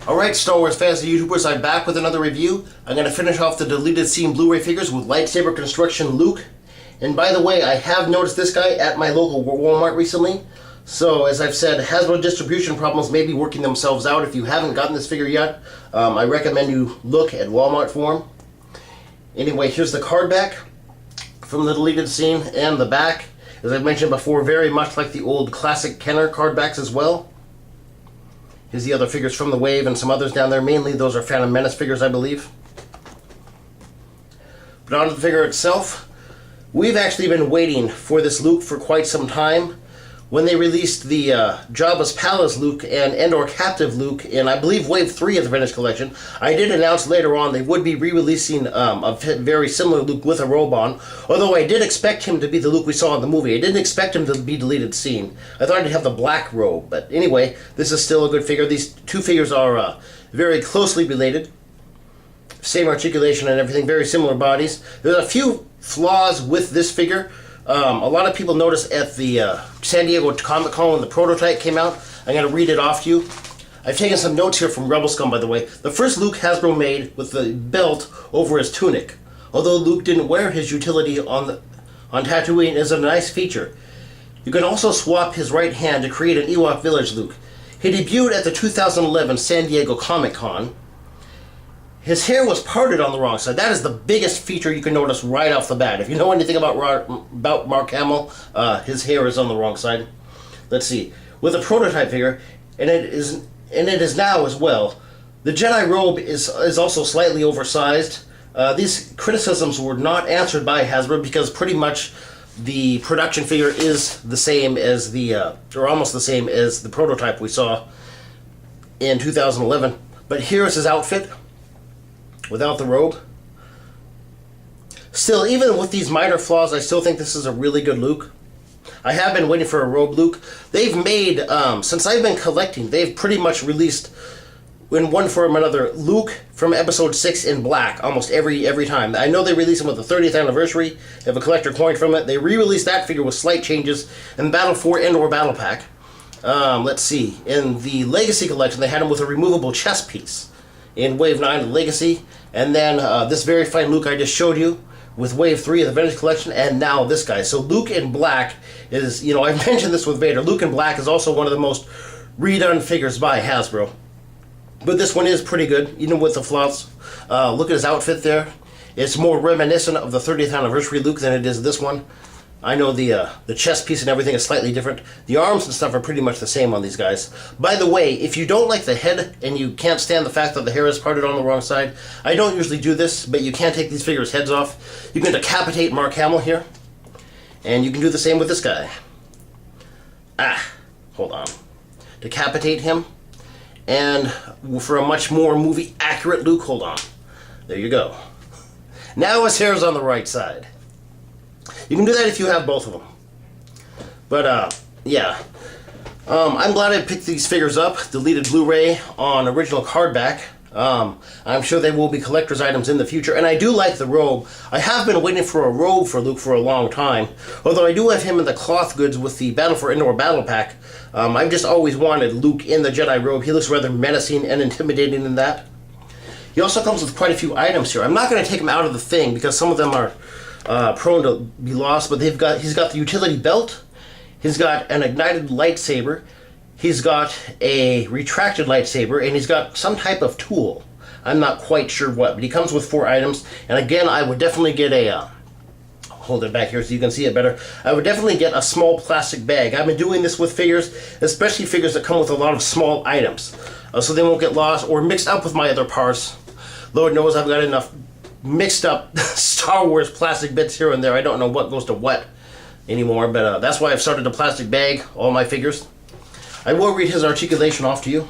Alright, Star Wars fans and YouTubers, I'm back with another review. I'm going to finish off the deleted scene Blu-ray figures with Lightsaber Construction Luke. And by the way, I have noticed this guy at my local Walmart recently. So, as I've said, Hasbro distribution problems may be working themselves out. If you haven't gotten this figure yet, I recommend you look at Walmart for him. Anyway, here's the card back from the deleted scene, and the back, as I mentioned before, very much like the old classic Kenner card backs as well. Here's the other figures from the Wave and some others down there. Mainly those are Phantom Menace figures, I believe. But on to the figure itself. We've actually been waiting for this Luke for quite some time. When they released the Jabba's Palace Luke and Endor Captive Luke in, I believe, Wave 3 of the Vintage Collection, I did announce later on they would be re-releasing a very similar Luke with a robe on, although I did expect him to be the Luke we saw in the movie. I didn't expect him to be deleted scene. I thought he'd have the black robe, but anyway, this is still a good figure. These two figures are very closely related. Same articulation and everything, very similar bodies. There's a few flaws with this figure. A lot of people noticed at the San Diego Comic Con when the prototype came out. I'm going to read it off to you. I've taken some notes here from Rebel Scum, by the way. The first Luke Hasbro made with the belt over his tunic. Although Luke didn't wear his utility on Tatooine, is a nice feature. You can also swap his right hand to create an Ewok Village Luke. He debuted at the 2011 San Diego Comic Con. His hair was parted on the wrong side. That is the biggest feature you can notice right off the bat. If you know anything about Mark Hamill, his hair is on the wrong side. Let's see. With a prototype figure, and it is now as well, the Jedi robe is also slightly oversized. These criticisms were not answered by Hasbro because pretty much the production figure is the same as or almost the same as the prototype we saw in 2011. But here is his outfit without the robe. Still, even with these minor flaws, I still think this is a really good Luke. I have been waiting for a robe Luke. They've made, since I've been collecting, they've pretty much released, in one form or another, Luke from Episode 6 in black almost every time. I know they released him with the 30th anniversary. They have a collector coin from it. They re-released that figure with slight changes in Battle 4 Endor Battle Pack. Let's see. In the Legacy Collection, they had him with a removable chest piece in Wave 9 of Legacy. And then this very fine Luke I just showed you with Wave 3 of the Vintage Collection, and now this guy. So Luke in black is, you know, I've mentioned this with Vader, Luke in black is also one of the most redone figures by Hasbro. But this one is pretty good, even with the flaws. Look at his outfit there. It's more reminiscent of the 30th anniversary Luke than it is this one. I know the chest piece and everything is slightly different. The arms and stuff are pretty much the same on these guys. By the way, if you don't like the head and you can't stand the fact that the hair is parted on the wrong side, I don't usually do this, but you can take these figures' heads off. You can decapitate Mark Hamill here, and you can do the same with this guy. Hold on. Decapitate him, and for a much more movie-accurate Luke, hold on. There you go. Now his hair is on the right side. You can do that if you have both of them. But, yeah. I'm glad I picked these figures up, deleted Blu-ray on original card back. I'm sure they will be collector's items in the future. And I do like the robe. I have been waiting for a robe for Luke for a long time. Although I do have him in the cloth goods with the Battle for Endor Battle Pack. I've just always wanted Luke in the Jedi robe. He looks rather menacing and intimidating in that. He also comes with quite a few items here. I'm not going to take him out of the thing because some of them are prone to be lost, but he's got the utility belt, he's got an ignited lightsaber, he's got a retracted lightsaber, and he's got some type of tool. I'm not quite sure what, but he comes with 4 items. And again, I would definitely get a hold it back here so you can see it better. I would definitely get a small plastic bag. I've been doing this with figures, especially figures that come with a lot of small items, so they won't get lost or mixed up with my other parts. Lord knows I've got enough mixed up Star Wars plastic bits here and there. I don't know what goes to what anymore, but that's why I've started to plastic bag all my figures. I will read his articulation off to you.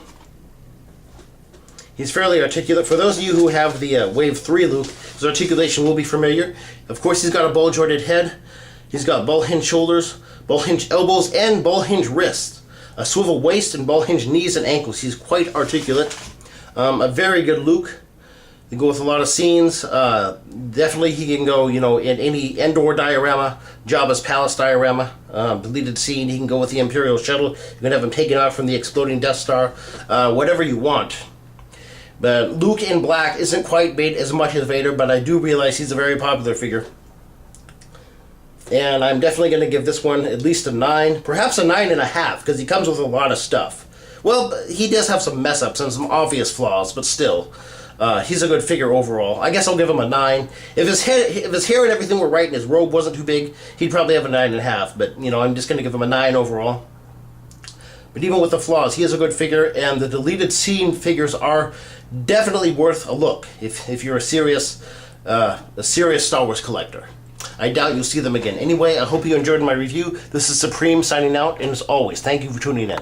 He's fairly articulate. For those of you who have the Wave 3 Luke, his articulation will be familiar. Of course, he's got a ball-jointed head. He's got ball-hinged shoulders, ball-hinged elbows, and ball-hinged wrists. A swivel waist and ball-hinged knees and ankles. He's quite articulate. A very good Luke. They go with a lot of scenes. Definitely he can go, you know, in any Endor diorama, Jabba's Palace diorama, deleted scene. He can go with the Imperial shuttle. You can have him taken out from the exploding Death Star. Whatever you want. But Luke in black isn't quite made as much as Vader, but I do realize he's a very popular figure. And I'm definitely going to give this one at least a 9, perhaps a 9.5, because he comes with a lot of stuff. Well, he does have some mess-ups and some obvious flaws, but still, he's a good figure overall. I guess I'll give him a 9. If his hair and everything were right and his robe wasn't too big, he'd probably have a 9.5, but, you know, I'm just going to give him a 9 overall. But even with the flaws, he is a good figure, and the deleted scene figures are definitely worth a look if you're a serious Star Wars collector. I doubt you'll see them again. Anyway, I hope you enjoyed my review. This is Supreme signing out, and as always, thank you for tuning in.